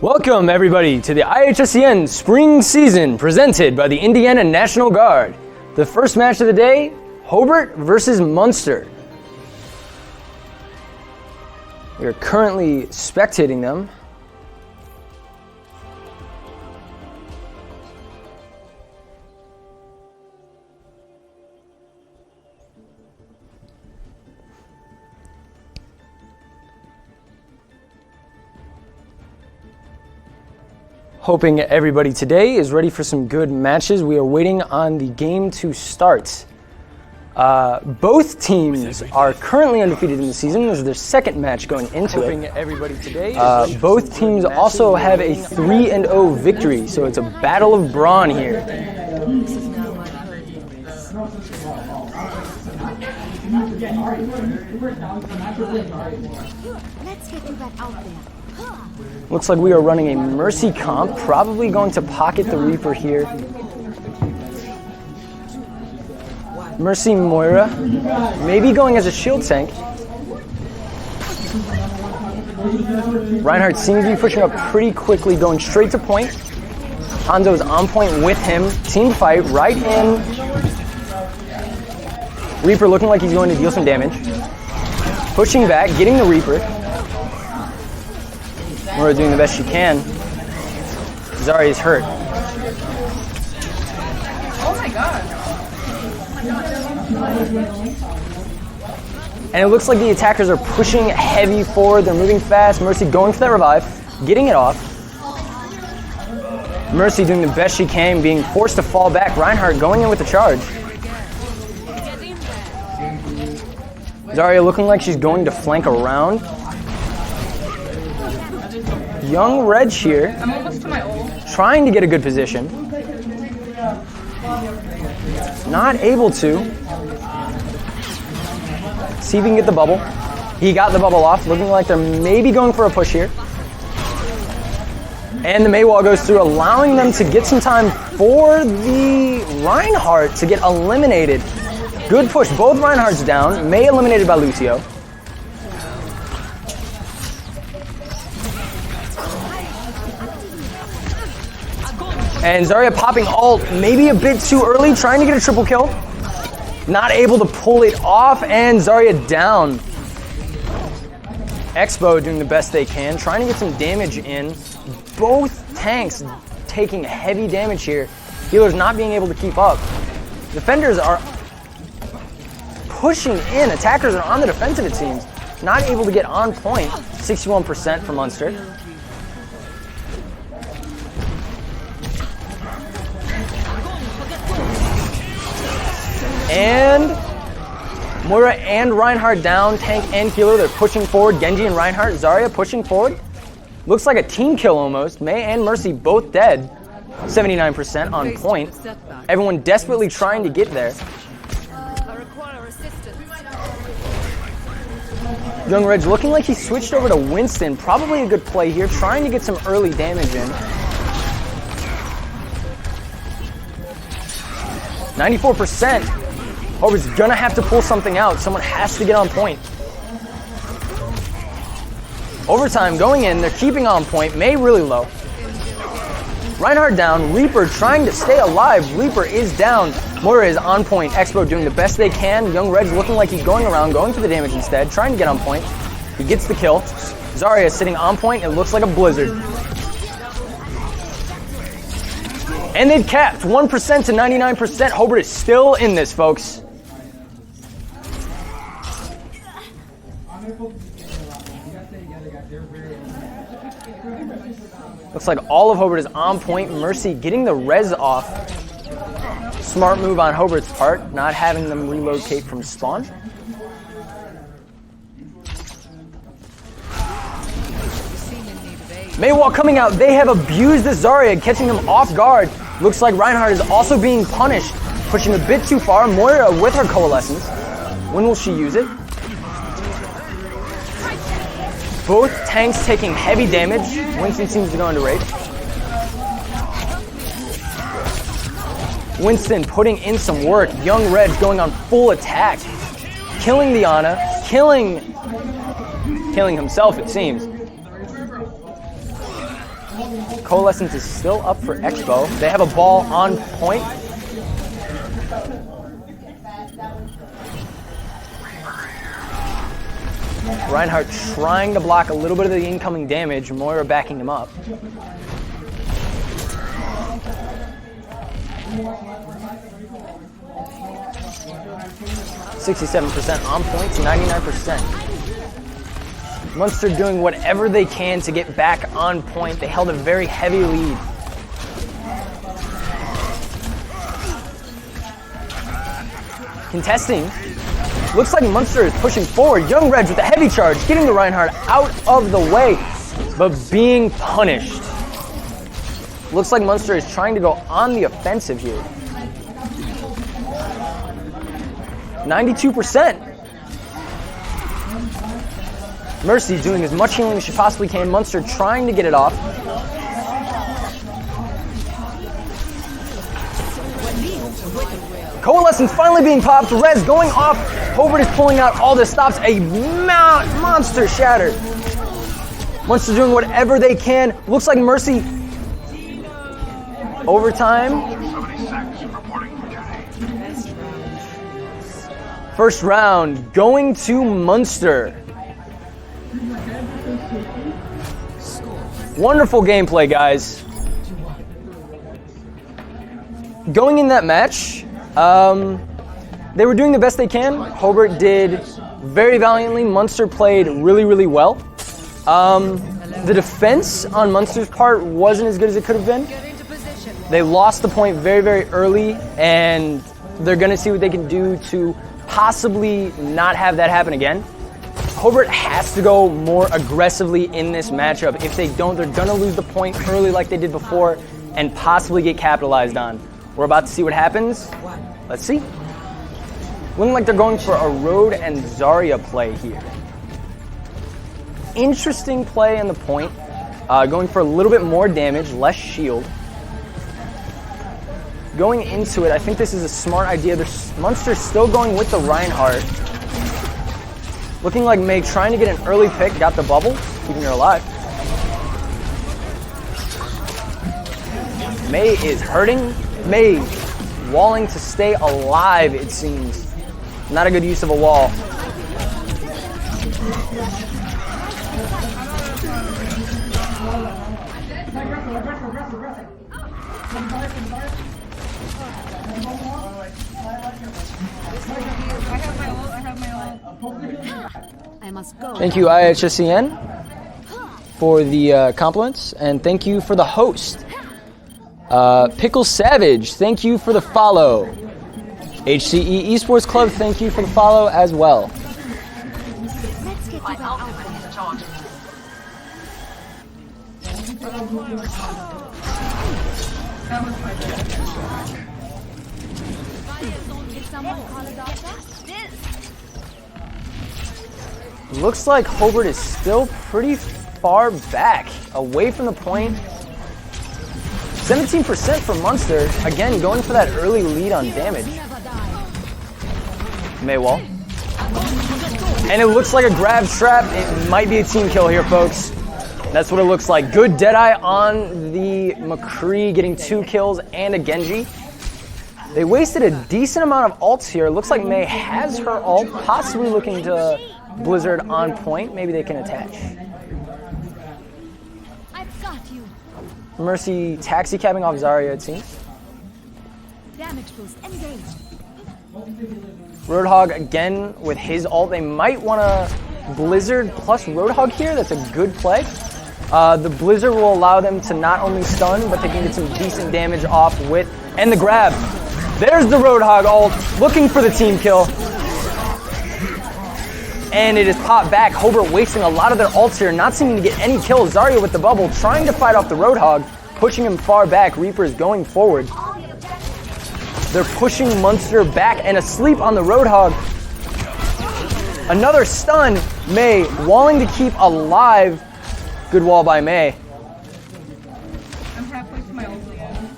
Welcome everybody to the IHSEN spring season presented by the Indiana National Guard. The first match of the day, Hobart versus Munster. We are currently spectating them. Hoping everybody today is ready for some good matches. We are waiting on the game to start. Both teams are currently undefeated in the season. This is their second match going into it. Everybody today both teams also have a 3-0 victory, so it's a battle of brawn here. Let's get that out there. Looks like we are running a Mercy comp, probably going to pocket the Reaper here. Mercy Moira, maybe going as a shield tank. Reinhardt seems to be pushing up pretty quickly, going straight to point. Hanzo is on point with him. Team fight right in. Reaper looking like he's going to deal some damage. Pushing back, getting the Reaper. Moira doing the best she can. Zarya is hurt. Oh my god. And it looks like the attackers are pushing heavy forward. They're moving fast. Mercy going for that revive, getting it off. Mercy doing the best she can, being forced to fall back. Reinhardt going in with the charge. Zarya looking like she's going to flank around. Young Red here, I'm almost to my ult. trying to get a good position. Not able to. See if he can get the bubble. He got the bubble off, looking like they're maybe going for a push here. And the Maywall goes through, allowing them to get some time for the Reinhardt to get eliminated. Good push, both Reinhardts down. May eliminated by Lucio. And Zarya popping ult, maybe a bit too early, trying to get a triple kill. Not able to pull it off, and Zarya down. Expo doing the best they can, trying to get some damage in. Both tanks taking heavy damage here. Healers not being able to keep up. Defenders are pushing in. Attackers are on the defensive, it seems. Not able to get on point. 61% for Munster. And Moira and Reinhardt down, tank and healer. They're pushing forward. Genji and Reinhardt. Zarya pushing forward. Looks like a team kill almost. May and Mercy both dead. 79% on point. Everyone desperately trying to get there. Young Red's looking like he switched over to Winston. Probably a good play here. Trying to get some early damage in. 94%. Hobart's gonna have to pull something out. Someone has to get on point. Overtime going in. They're keeping on point. May really low. Reinhardt down. Reaper trying to stay alive. Reaper is down. Moira is on point. Expo doing the best they can. Young Red's looking like he's going around, going for the damage instead. Trying to get on point. He gets the kill. Zarya is sitting on point. It looks like a blizzard. And they've capped 1% to 99%. Hobart is still in this, folks. Looks like all of Hobart is on point. Mercy getting the res off. Smart move on Hobart's part, not having them relocate from spawn. Maywall coming out. They have abused the Zarya, catching them off guard. Looks like Reinhardt is also being punished, pushing a bit too far. Moira with her coalescence. When will she use it? Both tanks taking heavy damage. Winston seems to go into raid. Winston putting in some work. Young Red going on full attack. Killing the Ana. Killing himself, it seems. Coalescence is still up for Expo. They have a ball on point. Reinhardt trying to block a little bit of the incoming damage. Moira backing him up. %67% on points, 99%. Munster doing whatever they can to get back on point. They held a very heavy lead. Contesting. Looks like Munster is pushing forward. Young Reg with a heavy charge, getting the Reinhardt out of the way, but being punished. Looks like Munster is trying to go on the offensive here. 92%. Mercy doing as much healing as she possibly can. Munster trying to get it off. Coalescence finally being popped. Rez going off. Hobart is pulling out all the stops. A monster shatter. Munster doing whatever they can. Looks like Mercy. Overtime. First round going to Munster. Wonderful gameplay, guys. Going in that match, they were doing the best they can. Hobart did very valiantly. Munster played really, really well. The defense on Munster's part wasn't as good as it could have been. They lost the point very, very early, and they're going to see what they can do to possibly not have that happen again. Hobart has to go more aggressively in this matchup. If they don't, they're going to lose the point early like they did before and possibly get capitalized on. We're about to see what happens. Let's see. Looking like they're going for a Road and Zarya play here. Interesting play in the point. Going for a little bit more damage, less shield. Going into it, I think this is a smart idea. Munster's still going with the Reinhardt. Looking like May trying to get an early pick, got the bubble, keeping her alive. May is hurting. May walling to stay alive, it seems. Not a good use of a wall. I must go. Thank you, IHSEN, for the compliments, and thank you for the host. Pickle Savage, thank you for the follow. HCE Esports Club, thank you for the follow as well. Let's get you back out there. Did someone call a doctor? Looks like Hobart is still pretty far back, away from the point. 17% for Munster, again going for that early lead on damage. Maywall. And it looks like a grab trap. It might be a team kill here, folks. That's what it looks like. Good Deadeye on the McCree, getting 2 kills and a Genji. They wasted a decent amount of ults here. Looks like May has her ult, possibly looking to Blizzard on point. Maybe they can attach. I've got you. Mercy taxi cabbing off Zarya, it seems. Damage boost engaged. Roadhog again with his ult. They might want to Blizzard plus Roadhog here. That's a good play. The Blizzard will allow them to not only stun, but they can get some decent damage off with, and the grab. There's the Roadhog ult, looking for the team kill. And it is popped back. Hobart wasting a lot of their ults here, not seeming to get any kills. Zarya with the bubble, trying to fight off the Roadhog, pushing him far back. Reaper's going forward. They're pushing Munster back and asleep on the Roadhog. Another stun. May walling to keep alive. Good wall by May. I'm halfway to my ult again.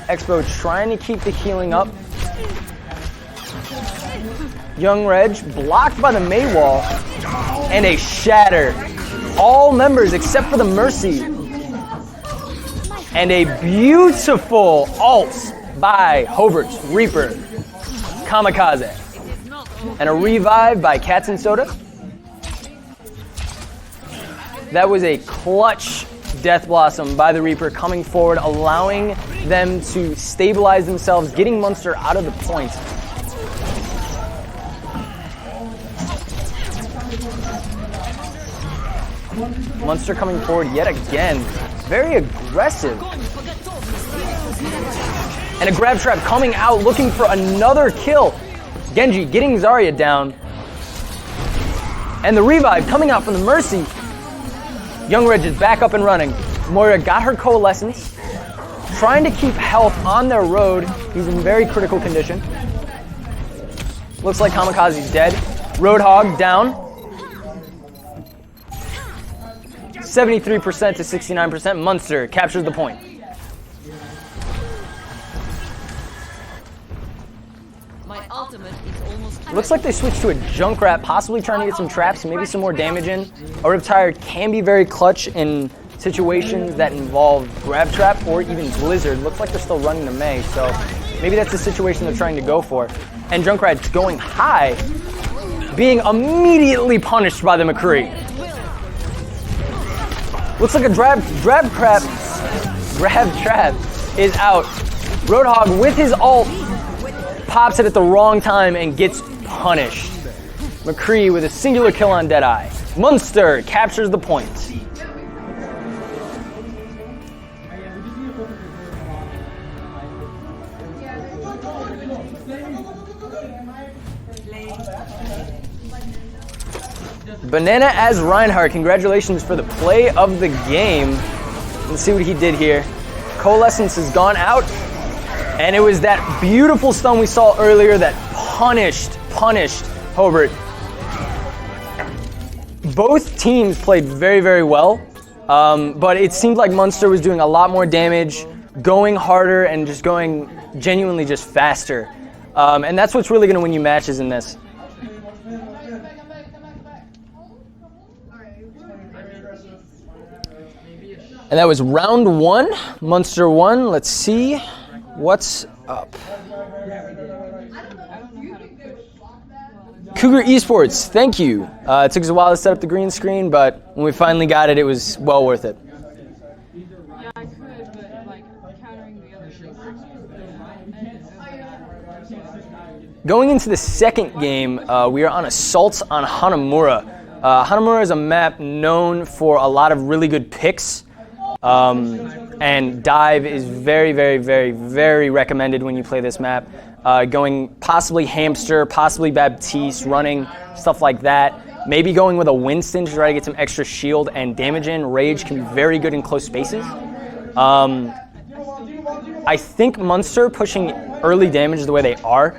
Expo trying to keep the healing up. Young Reg blocked by the May wall. And a shatter. all members except for the Mercy. And a beautiful ult by Hobart's Reaper, Kamikaze. And a revive by Cats and Soda. That was a clutch Death Blossom by the Reaper coming forward, allowing them to stabilize themselves, getting Munster out of the point. Munster coming forward yet again. Very aggressive. And a grab trap coming out, looking for another kill. Genji getting Zarya down. And the revive coming out from the Mercy. Young Reg is back up and running. Moira got her coalescence. Trying to keep health on their road. He's in very critical condition. Looks like Kamikaze's dead. Roadhog down. 73% to 69%. Munster captures the point. My ultimate is almost. Looks like they switched to a Junkrat, possibly trying to get some traps, maybe some more damage in. A Riptide can be very clutch in situations that involve Grab Trap or even Blizzard. Looks like they're still running the Mei, so maybe that's the situation they're trying to go for. And Junkrat's going high, being immediately punished by the McCree. Looks like a grab trap is out. Roadhog with his ult pops it at the wrong time and gets punished. McCree with a singular kill on Deadeye. Munster captures the point. Banana as Reinhardt, congratulations for the play of the game. Let's see what he did here. Coalescence has gone out, and it was that beautiful stun we saw earlier that punished Hobart. Both teams played very, very well, but it seemed like Munster was doing a lot more damage, going harder, and just going genuinely just faster. And that's what's really going to win you matches in this. And that was round one, Munster won. Let's see what's up. Cougar Esports, thank you. It took us a while to set up the green screen, but when we finally got it, it was well worth it. Yeah, I could, but like countering the other things. Going into the second game, we are on Assault on Hanamura. Hanamura is a map known for a lot of really good picks. And dive is very, very, very, very recommended when you play this map. Going possibly Hamster, possibly Baptiste, running, stuff like that. Maybe going with a Winston to try to get some extra shield and damage in. Rage can be very good in close spaces. I think Munster pushing early damage the way they are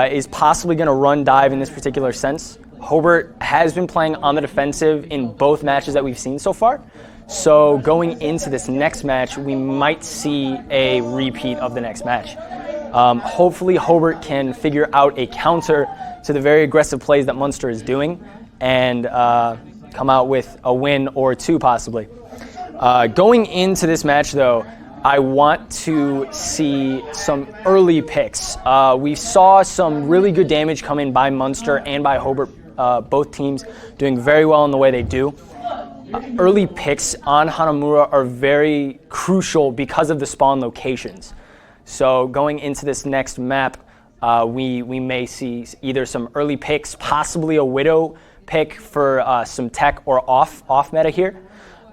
is possibly going to run dive in this particular sense. Hobart has been playing on the defensive in both matches that we've seen so far. So going into this next match, we might see a repeat of the next match. Hopefully Hobart can figure out a counter to the very aggressive plays that Munster is doing and come out with a win or two possibly. Going into this match though, I want to see some early picks. We saw some really good damage come in by Munster and by Hobart, both teams doing very well in the way they do. Early picks on Hanamura are very crucial because of the spawn locations. So going into this next map, we may see either some early picks, possibly a Widow pick for some tech or off meta here.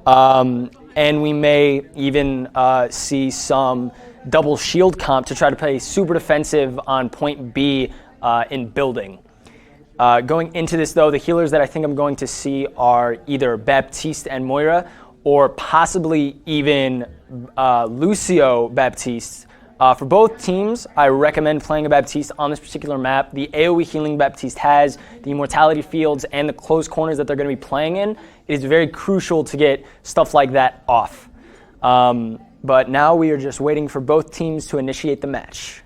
And we may even see some double shield comp to try to play super defensive on point B in building. Going into this though, the healers that I think I'm going to see are either Baptiste and Moira, or possibly even Lucio Baptiste. For both teams, I recommend playing a Baptiste on this particular map. The AoE healing Baptiste has, the immortality fields, and the close corners that they're going to be playing in. It is very crucial to get stuff like that off. But now we are just waiting for both teams to initiate the match.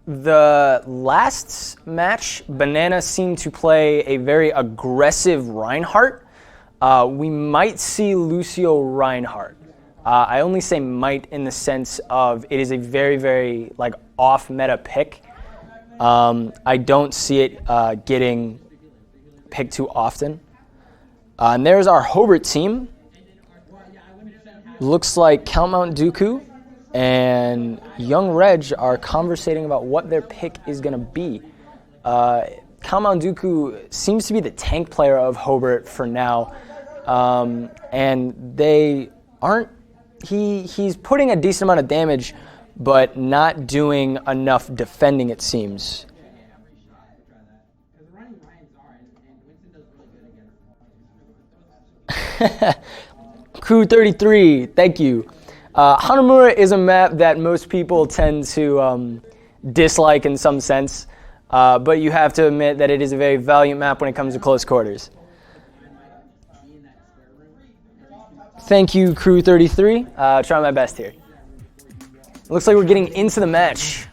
the last match, Banana seemed to play a very aggressive Reinhardt. We might see Lucio Reinhardt. I only say might in the sense of it is a very, very like off-meta pick. I don't see it getting picked too often. And there's our Hobart team. Looks like Count Mount Dooku and Young Reg are conversating about what their pick is going to be. Count Mount Dooku seems to be the tank player of Hobart for now. And they aren't... He's putting a decent amount of damage, but not doing enough defending, it seems. Crew 33, thank you. Hanamura is a map that most people tend to dislike in some sense, but you have to admit that it is a very valiant map when it comes to close quarters. Thank you, Crew 33. Trying my best here. Looks like we're getting into the match.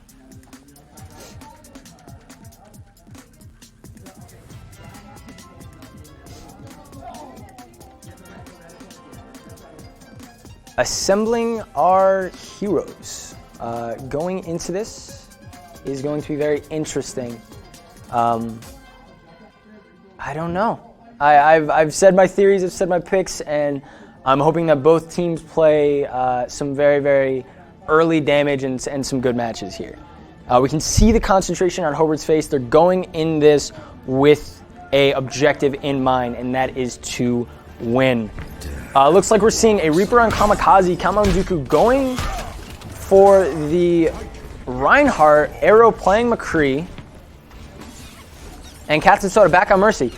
Assembling our heroes. Going into this is going to be very interesting. I don't know. I've said my theories, I've said my picks, and I'm hoping that both teams play some very, very early damage and some good matches here. We can see the concentration on Hobart's face. They're going in this with a objective in mind, and that is to win. Looks like we're seeing a Reaper on Kamikaze, Count Mount Dooku going for the Reinhardt, Arrow playing McCree, and Captain Soda back on Mercy.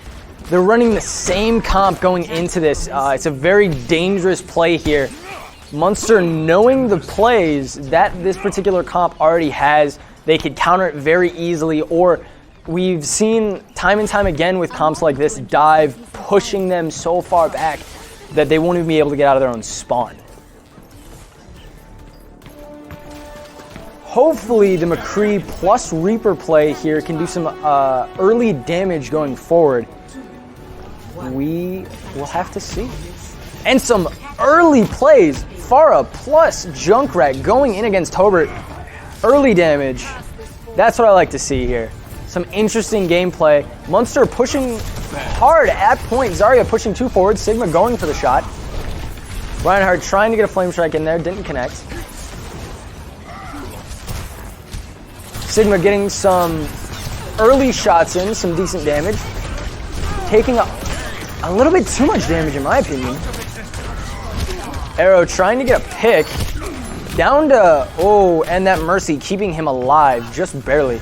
They're running the same comp going into this. It's a very dangerous play here. Munster, knowing the plays that this particular comp already has, they could counter it very easily, or we've seen time and time again with comps like this dive, pushing them so far back that they won't even be able to get out of their own spawn. Hopefully the McCree plus Reaper play here can do some early damage going forward. We will have to see. And some early plays. Farah plus Junkrat going in against Hobart. Early damage. That's what I like to see here. Some interesting gameplay. Munster pushing hard at point. Zarya pushing two forward. Sigma going for the shot. Reinhardt trying to get a flame strike in there. Didn't connect. Sigma getting some early shots in. Some decent damage. Taking a little bit too much damage in my opinion. Arrow trying to get a pick. Down to, oh, and that Mercy keeping him alive, just barely.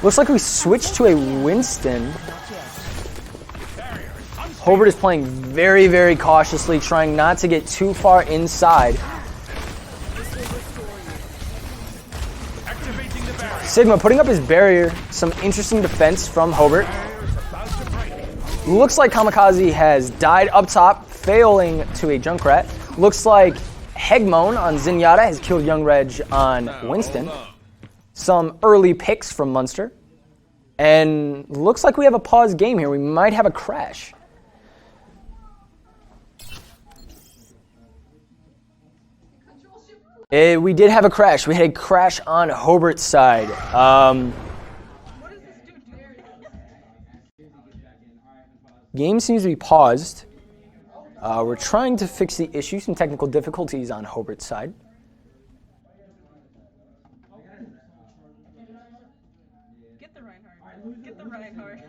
Looks like we switched to a Winston. Hobart is playing very, very cautiously, trying not to get too far inside. Sigma putting up his barrier. Some interesting defense from Hobart. Looks like Kamikaze has died up top, failing to a Junkrat. Looks like Hegmon on Zenyatta has killed Young Reg on Winston. Some early picks from Munster. And looks like we have a pause game here. We might have a crash. We did have a crash. We had a crash on Hobart's side. Game seems to be paused. We're trying to fix the issue, some technical difficulties on Hobart's side. Get the Reinhardt. Get the Reinhardt.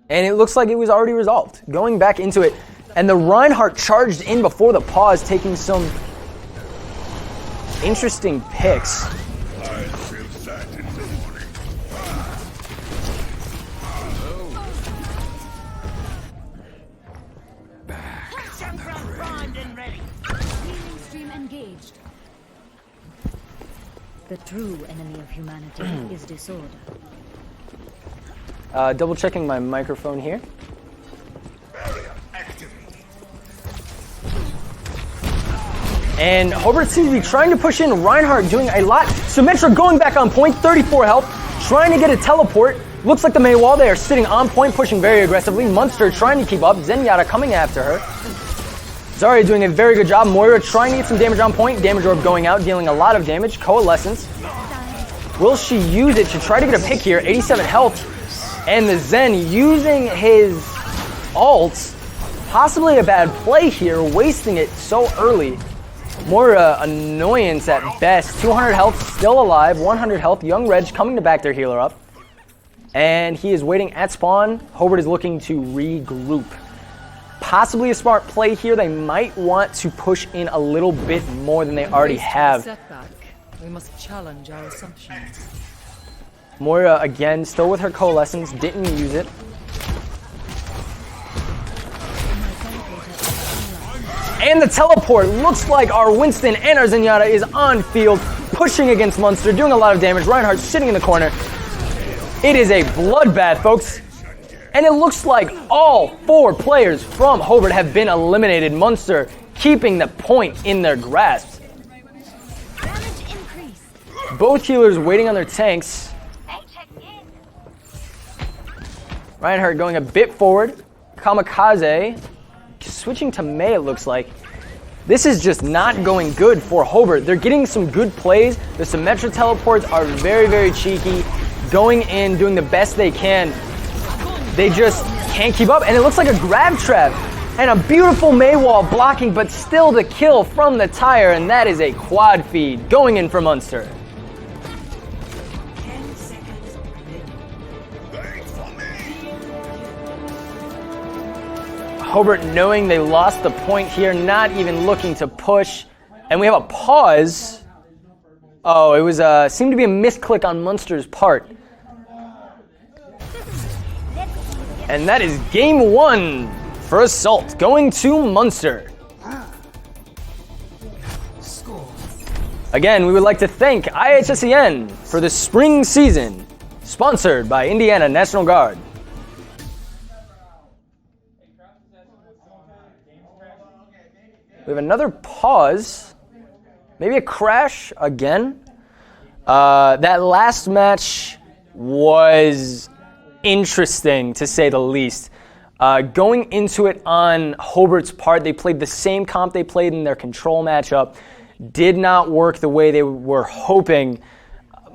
And it looks like it was already resolved. Going back into it, and the Reinhardt charged in before the pause, taking some interesting picks. Stream engaged. The true enemy of humanity is disorder. Double checking my microphone here. And Hobart seems to be trying to push in. Reinhardt doing a lot. Symmetra going back on point, 34 health, trying to get a teleport. Looks like the Mei wall, they are sitting on point, pushing very aggressively. Munster trying to keep up. Zenyatta coming after her. Zarya doing a very good job. Moira trying to get some damage on point. Damage orb going out, dealing a lot of damage. Coalescence. Will she use it to try to get a pick here? 87 health. And the Zen using his ult. Possibly a bad play here, wasting it so early. Moira, annoyance at best. 200 health, still alive. 100 health. Young Reg coming to back their healer up. And he is waiting at spawn. Hobart is looking to regroup. Possibly a smart play here. They might want to push in a little bit more than they already have. Setback. We must challenge our assumptions. Moira, again, still with her coalescence. Didn't use it. And the teleport. Looks like our Winston and our Zenyatta is on field. Pushing against Munster. Doing a lot of damage. Reinhardt sitting in the corner. It is a bloodbath, folks. And it looks like all 4 players from Hobart have been eliminated. Munster keeping the point in their grasp. Damage increase. Both healers waiting on their tanks. Reinhardt going a bit forward. Kamikaze switching to Mei, it looks like. This is just not going good for Hobart. They're getting some good plays. The Symmetra teleports are very, very cheeky. Going in, doing the best they can. They just can't keep up. And it looks like a grab trap. And a beautiful Mei wall blocking, but still the kill from the tire. And that is a quad feed going in for Munster. Hobart knowing they lost the point here, not even looking to push. And we have a pause. Oh, it was seemed to be a misclick on Munster's part. And that is game 1 for Assault, going to Munster. Again, we would like to thank IHSEN for the spring season, sponsored by Indiana National Guard. We have another pause, maybe a crash again. That last match was interesting, to say the least. Going into it on Hobart's part, they played the same comp they played in their control matchup. Did not work the way they were hoping.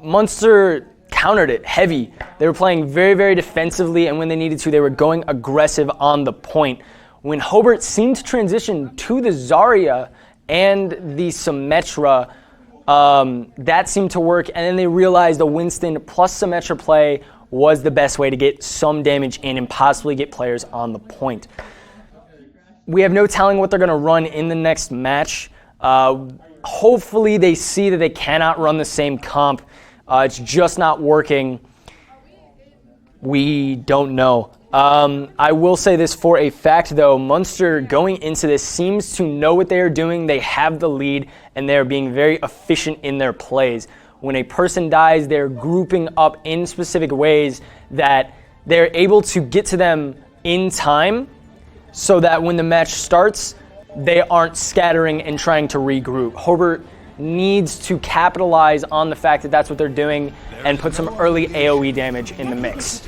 Munster countered it heavy. They were playing very, very defensively, and when they needed to, they were going aggressive on the point. When Hobart seemed to transition to the Zarya and the Symmetra, that seemed to work, and then they realized the Winston plus Symmetra play was the best way to get some damage in and possibly get players on the point. We have no telling what they're going to run in the next match. Hopefully they see that they cannot run the same comp. It's just not working. We don't know. I will say this for a fact, though. Munster, going into this, seems to know what they are doing. They have the lead, and they are being very efficient in their plays. When a person dies, they're grouping up in specific ways that they're able to get to them in time so that when the match starts, they aren't scattering and trying to regroup. Hobart needs to capitalize on the fact that that's what they're doing and put some early AoE damage in the mix.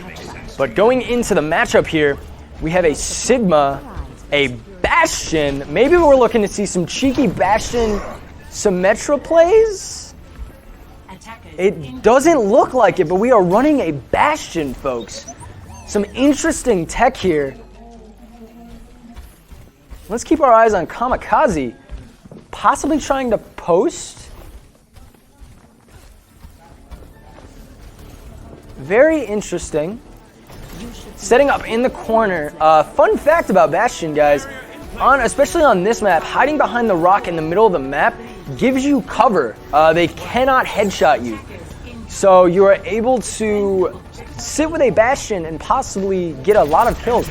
But going into the matchup here, we have a Sigma, a Bastion. Maybe we're looking to see some cheeky Bastion Symmetra plays? It doesn't look like it, but we are running a Bastion, folks. Some interesting tech here. Let's keep our eyes on Kamikaze, possibly trying to post. Very interesting. Setting up in the corner. Fun fact about Bastion, guys, especially on this map, hiding behind the rock in the middle of the map gives you cover. They cannot headshot you. So you are able to sit with a Bastion and possibly get a lot of kills.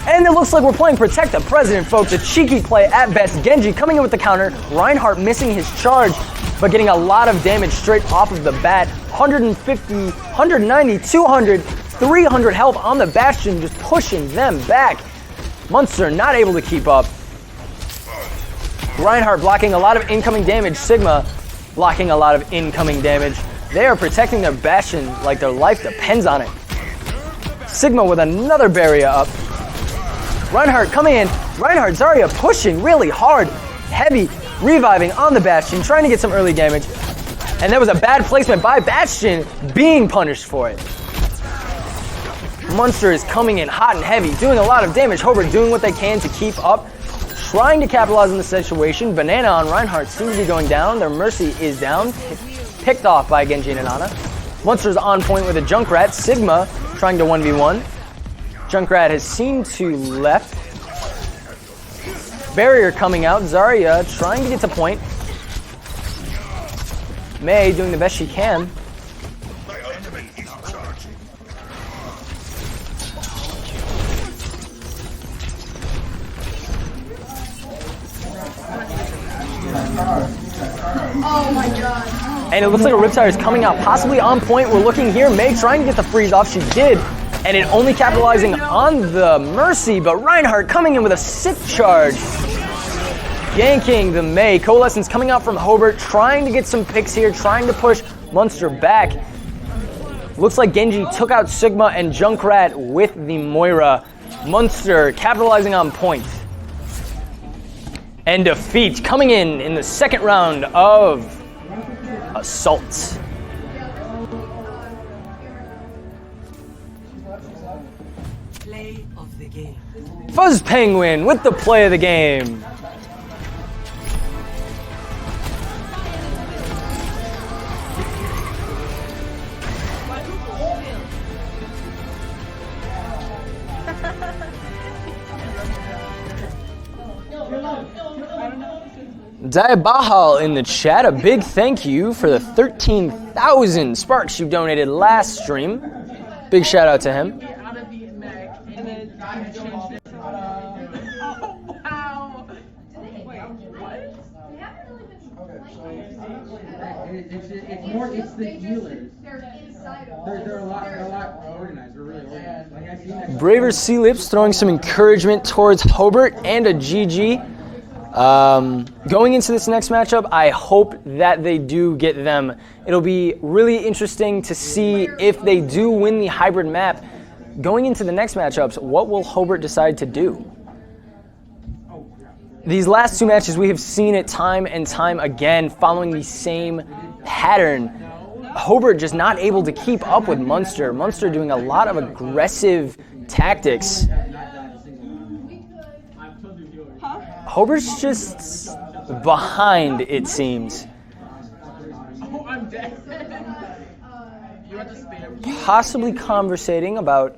And it looks like we're playing Protect the President, folks. A cheeky play at best. Genji coming in with the counter. Reinhardt missing his charge, but getting a lot of damage straight off of the bat. 150, 190, 200, 300 health on the Bastion, just pushing them back. Munster not able to keep up. Reinhardt blocking a lot of incoming damage. Sigma blocking a lot of incoming damage. They are protecting their Bastion like their life depends on it. Sigma with another barrier up. Reinhardt coming in. Reinhardt, Zarya pushing really hard, heavy, reviving on the Bastion, trying to get some early damage. And there was a bad placement by Bastion, being punished for it. Munster is coming in hot and heavy, doing a lot of damage. Hobart doing what they can to keep up, trying to capitalize on the situation. Banana on Reinhardt seems to be going down. Their Mercy is down, picked off by Genji and Nana. Munster's on point with a Junkrat. Sigma trying to 1v1. Junkrat has seen to left. Barrier coming out. Zarya trying to get to point. Mei doing the best she can. Oh my god. And it looks like a Riptire is coming out, possibly on point. We're looking here. Mei trying to get the freeze off. She did. And it only capitalizing on the Mercy, but Reinhardt coming in with a sick charge. Yanking the Mei. Coalescence coming out from Hobart, trying to get some picks here, trying to push Munster back. Looks like Genji took out Sigma and Junkrat with the Moira. Munster capitalizing on point. And defeat coming in the second round of Assault. Play of the game. Fuzz Penguin with the play of the game. Diabahal in the chat, a big thank you for the 13,000 sparks you donated last stream. Big shout out to him. Out of the neck, and then you changed it to oh wow. Wait, what? It's more. It's the healers. They're a lot organized. They're really organized. Like I've seen that. Braver Sea Lips throwing some encouragement towards Hobart and a GG. Going into this next matchup, I hope that they do get them. It'll be really interesting to see if they do win the hybrid map. Going into the next matchups, what will Hobart decide to do? These last two matches, we have seen it time and time again, following the same pattern. Hobart just not able to keep up with Munster. Munster doing a lot of aggressive tactics. Hobart's just behind, it seems. Oh, I'm dead. You had to spam. Possibly conversating about,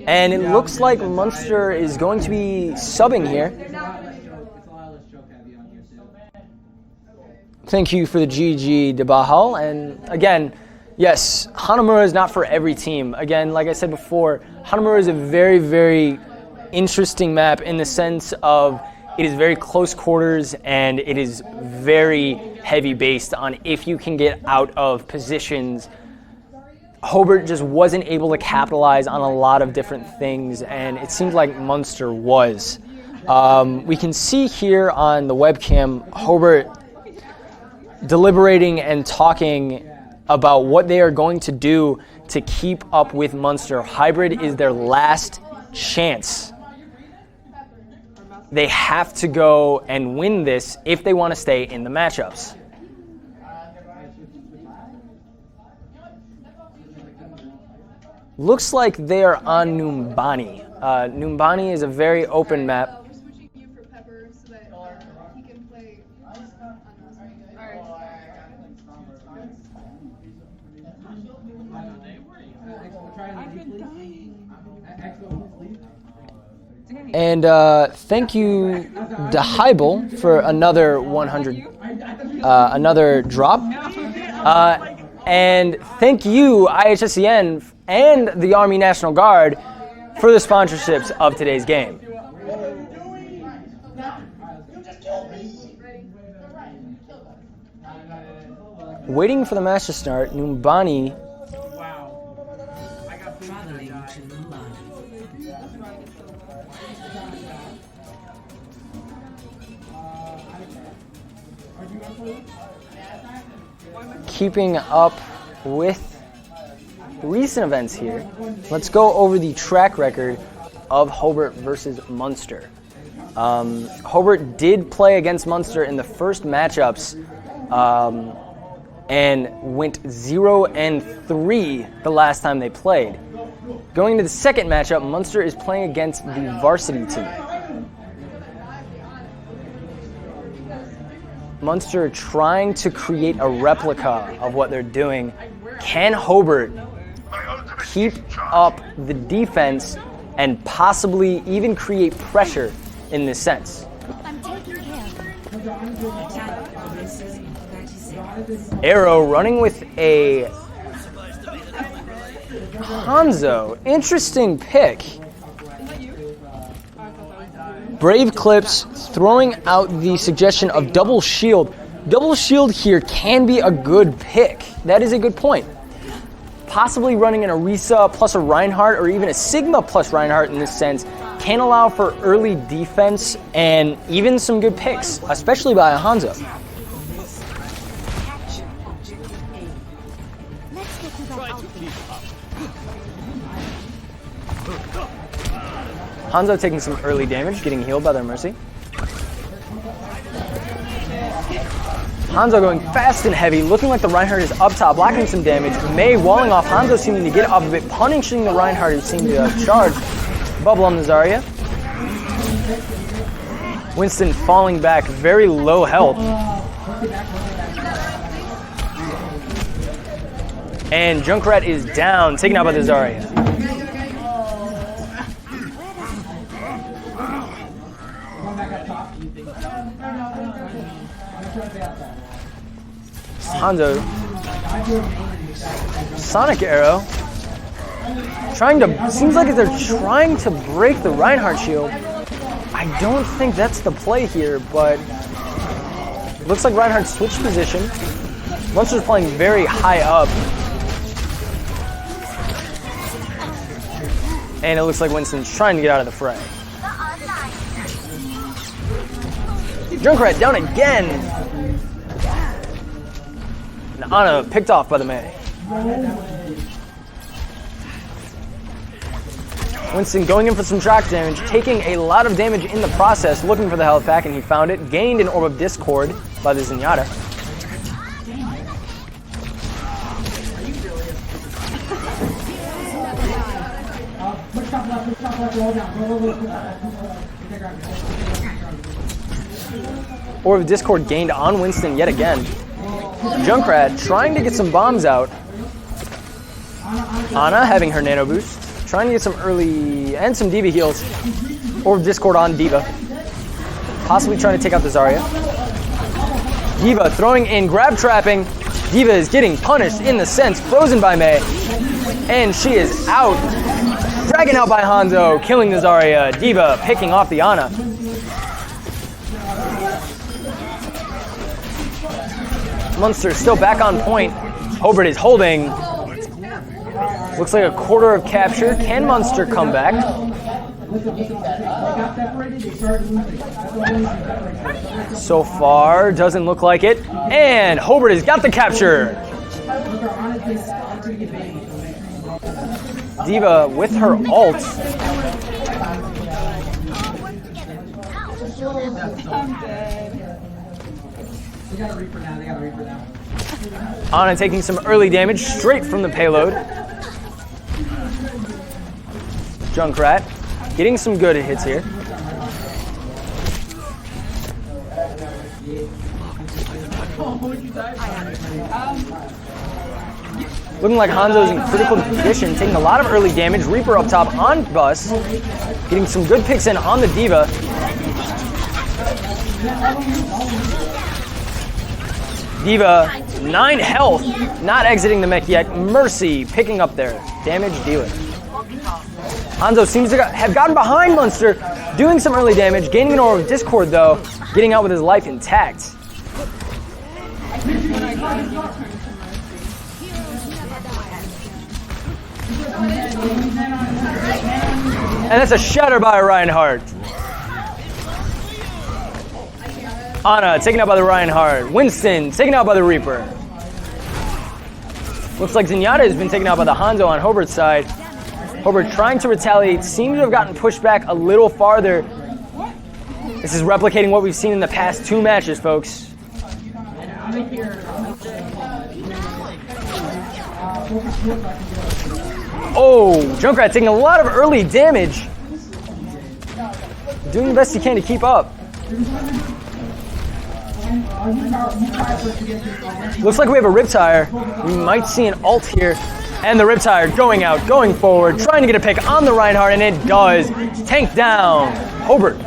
and it looks like Munster is going to be subbing here. Thank you for the GG, Debahal. And again, yes, Hanamura is not for every team. Again, like I said before, Hanamura is a very, very interesting map in the sense of it is very close quarters and it is very heavy based on if you can get out of positions. Hobart just wasn't able to capitalize on a lot of different things, and it seemed like Munster was. We can see here on the webcam Hobart deliberating and talking about what they are going to do to keep up with Munster. Hybrid is their last chance. They have to go and win this if they want to stay in the matchups. Looks like they are on Numbani. Numbani is a very open map. We're switching you for Pepper so that he can play. And thank you, Dahibel, for another 100, another drop. And thank you, IHSEN and the Army National Guard for the sponsorships of today's game. Waiting for the match to start, Numbani. Traveling to Mumbai. keeping up with recent events here, let's go over the track record of Hobart versus Munster. Hobart did play against Munster in the first matchups and went 0-3 the last time they played. Going to the second matchup, Munster is playing against the varsity team. Munster trying to create a replica of what they're doing. Can Hobart keep up the defense and possibly even create pressure in this sense? I'm taking care of them. Attack commences in 30 seconds. Arrow running with a Hanzo. Interesting pick. Brave Clips throwing out the suggestion of double shield. Double shield here can be a good pick. That is a good point. Possibly running an Orisa plus a Reinhardt or even a Sigma plus Reinhardt in this sense can allow for early defense and even some good picks, especially by a Hanzo. Capture objective A. Let's get to that outfit. Hanzo taking some early damage, getting healed by their Mercy. Hanzo going fast and heavy, looking like the Reinhardt is up top, blocking some damage. Mei walling off, Hanzo seeming to get off of it, punishing the Reinhardt who seemed to charge. Bubble on the Zarya. Winston falling back, very low health. And Junkrat is down, taken out by the Zarya. Hanzo. Sonic Arrow. Seems like they're trying to break the Reinhardt shield. I don't think that's the play here, but looks like Reinhardt switched position. Munster's playing very high up. And it looks like Winston's trying to get out of the fray. Junkrat down again. And Ana picked off by the Mei. Winston going in for some shock damage, taking a lot of damage in the process, looking for the health pack, and he found it. Gained an Orb of Discord by the Zenyatta. Orb of Discord gained on Winston yet again. Junkrat trying to get some bombs out. Ana having her nano boost. Trying to get some early and some D.Va heals. Orb of Discord on D.Va. Possibly trying to take out the Zarya. D.Va throwing in grab trapping. D.Va is getting punished in the sense, frozen by Mei. And she is out. Dragging out by Hanzo, killing the Zarya. D.Va picking off the Ana. Munster still back on point. Hobart is holding. Looks like a quarter of capture. Can Munster come back? So far, doesn't look like it. And Hobart has got the capture. D.Va with her ult. Ana taking some early damage straight from the payload. Junkrat getting some good hits here. Looking like Hanzo's in critical position, taking a lot of early damage. Reaper up top on Bus. Getting some good picks in on the D.Va. D.Va, 9 health, not exiting the mech yet. Mercy picking up their damage dealer. Hanzo seems to have gotten behind Munster, doing some early damage, gaining an Orb of Discord though, getting out with his life intact. And that's a shatter by Reinhardt. Ana taken out by the Reinhardt. Winston taken out by the Reaper. Looks like Zenyatta has been taken out by the Hanzo on Hobart's side. Hobart trying to retaliate, seems to have gotten pushed back a little farther. This is replicating what we've seen in the past 2 matches, folks. Oh, Junkrat taking a lot of early damage. Doing the best he can to keep up. Looks like we have a Riptire. We might see an ult here. And the Riptire going out, going forward, trying to get a pick on the Reinhardt, and it does. Tank down. Hobart.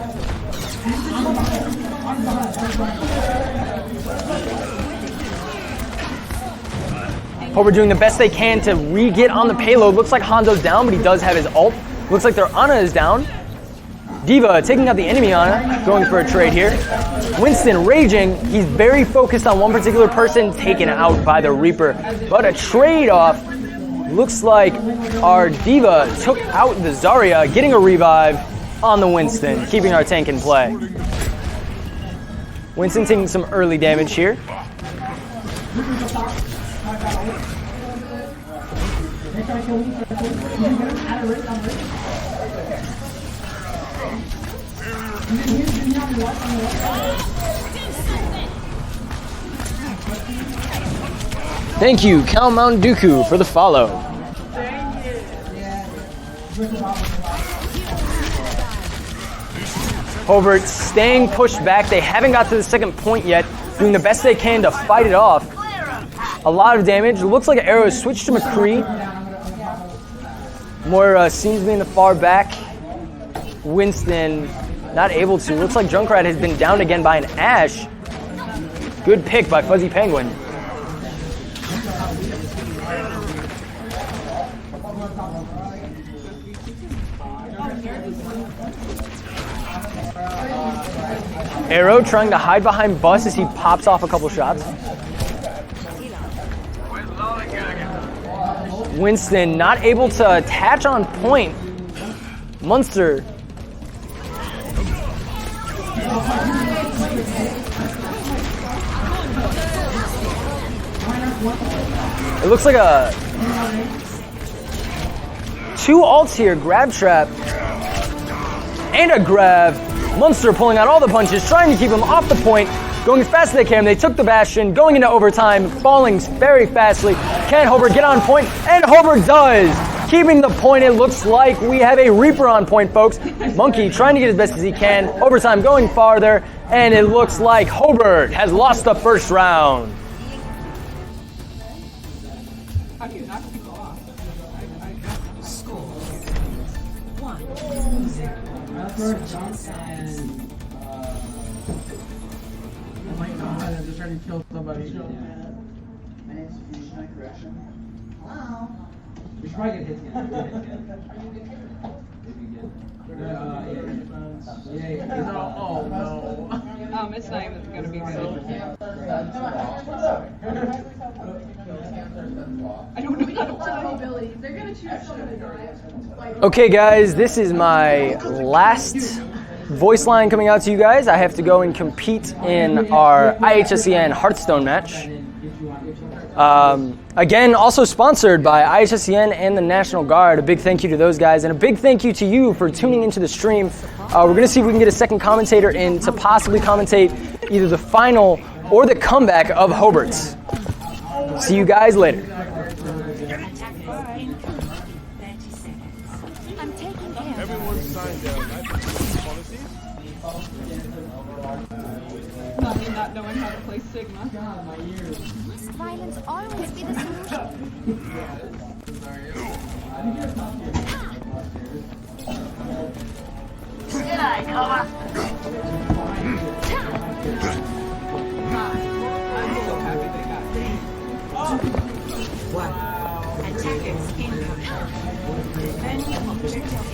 Hobart doing the best they can to re-get on the payload. Looks like Hanzo's down, but he does have his ult. Looks like their Ana is down. D.Va taking out the enemy Ana, going for a trade here. Winston raging. He's very focused on one particular person, taken out by the Reaper. But a trade-off. Looks like our D.Va took out the Zarya, getting a revive on the Winston, keeping our tank in play. Winston taking some early damage here. Thank you, Count Mountain Dooku, for the follow. Hobart staying pushed back. They haven't got to the second point yet, doing the best they can to fight it off. A lot of damage. It looks like an arrow switched to McCree. Moira seems to be in the far back. Winston not able to. Looks like Junkrat has been downed again by an Ashe. Good pick by Fuzzy Penguin. Arrow trying to hide behind Bus as he pops off a couple shots. Winston not able to attach on point. Munster. It looks like a 2 ults here. Grab trap and a grab. Munster pulling out all the punches, trying to keep him off the point, going as fast as they can. They took the Bastion, going into overtime, falling very fastly. Can Hobart get on point? And Hobart does! Keeping the point, it looks like we have a Reaper on point, folks. Monkey trying to get as best as he can. Overtime going farther, and it looks like Hobart has lost the first round. How do you knock people off? Score 1-0. Oh my god, I'm just trying to kill somebody. We should probably get hits again. Oh no. It's not even gonna be good. I don't know how to play. They're gonna choose someone. Okay, guys, this is my last voice line coming out to you guys. I have to go and compete in our IHSEN Hearthstone match. Again, also sponsored by IHSEN and the National Guard. A big thank you to those guys, and a big thank you to you for tuning into the stream. We're going to see if we can get a second commentator in to possibly commentate either the final or the comeback of Hobart's. See you guys later. I'm taking care. Everyone signed down. Not knowing how to play Sigma. Must violence always be the solution? Attackers incoming. Defend objective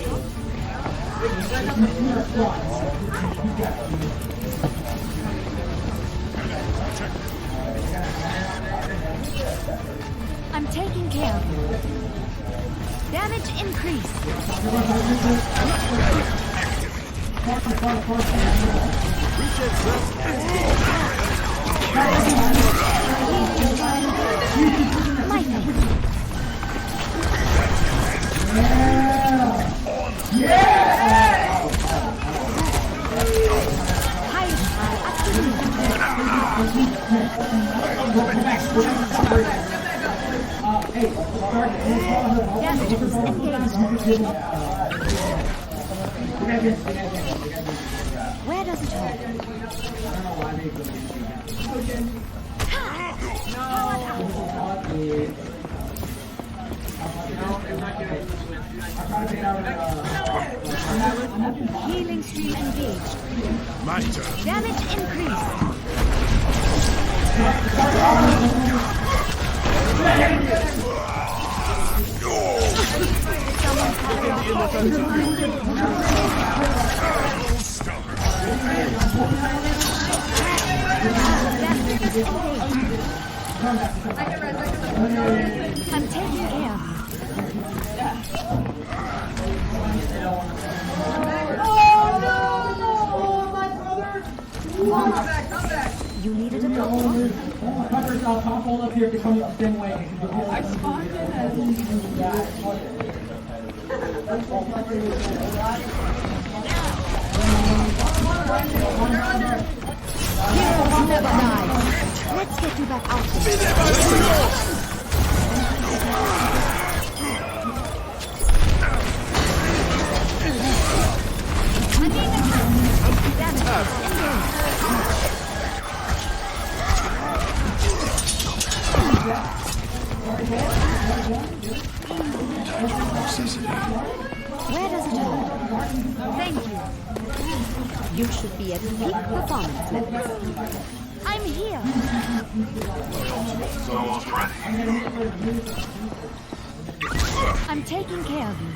I'm taking care of you. Damage increase. My favorite. Where does it hurt? Healing stream engaged. My turn. Damage increased. I'm taking care of you. You needed a doctor? Cover yourself, top hold up here if you come the same way. I spawned in as Heroes never die. Let's get you back out there. Where does it hurt? Thank you. You should be at peak performance levels. I'm here. I'm taking care of you.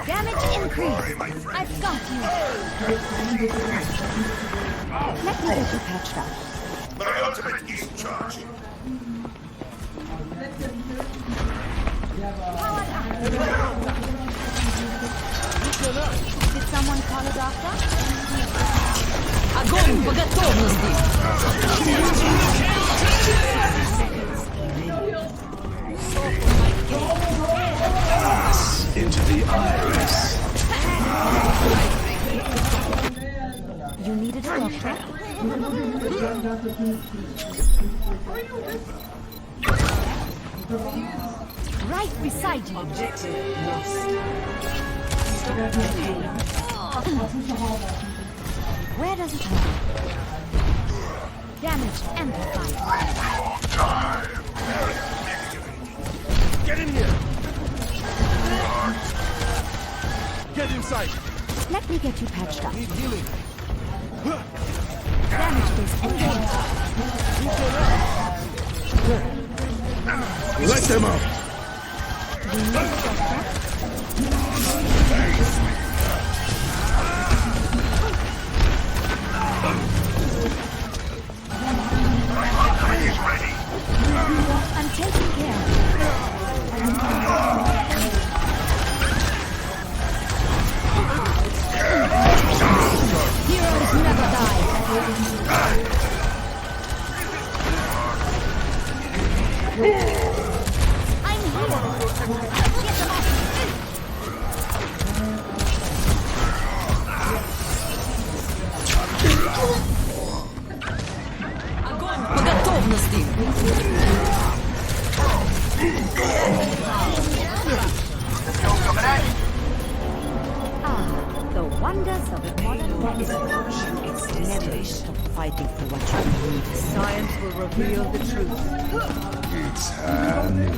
Damage increased. I've got you. Let me get you patched up. My ultimate is charging. Did someone call a doctor? Огонь по готовности! Into the iris. You needed a doctor? Right beside you. Objective lost. Where does it hurt? Damage amplified. Get in here. Get inside. Let me get you patched up. Need healing. Damage base engaged. Let them out. You need a doctor? I'm taking care of you. Heroes never die. I'm here. Get them off. Огонь по готовности! The wonders of modern medicine. Never stop fighting for what you need. Science will reveal the truth. It's happening.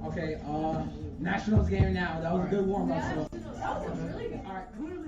Okay, Nationals game now. That was a good warm up. So. All right, who